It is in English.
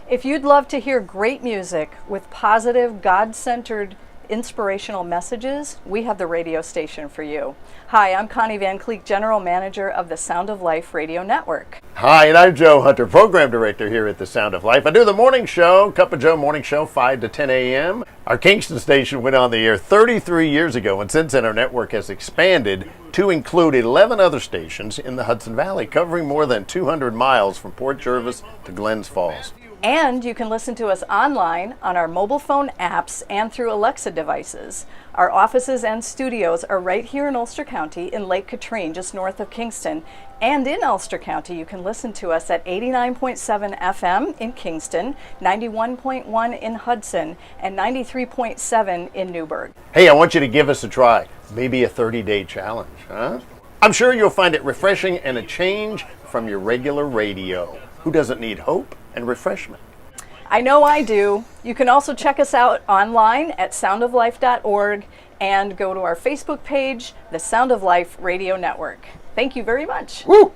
If you'd love to hear great music with positive, God-centered, inspirational messages, we have the radio station for you. Hi, I'm Connie Van Cleek, General Manager of the Sound of Life Radio Network. Hi, and I'm Joe Hunter, Program Director here at the Sound of Life. I do the morning show, Cup of Joe morning show, 5 to 10 a.m. Our Kingston station went on the air 33 years ago, and since then our network has expanded to include 11 other stations in the Hudson Valley, covering more than 200 miles from Port Jervis to Glens Falls. And you can listen to us online on our mobile phone apps and through Alexa devices. Our offices and studios are right here in Ulster County in Lake Katrine, just north of Kingston. And in Ulster County, you can listen to us at 89.7 FM in Kingston, 91.1 in Hudson, and 93.7 in Newburgh. Hey, I want you to give us a try. Maybe a 30-day challenge, huh? I'm sure you'll find it refreshing and a change from your regular radio. Who doesn't need hope and refreshment? I know I do. You can also check us out online at soundoflife.org and go to our Facebook page, the Sound of Life Radio Network. Thank you very much. Woo!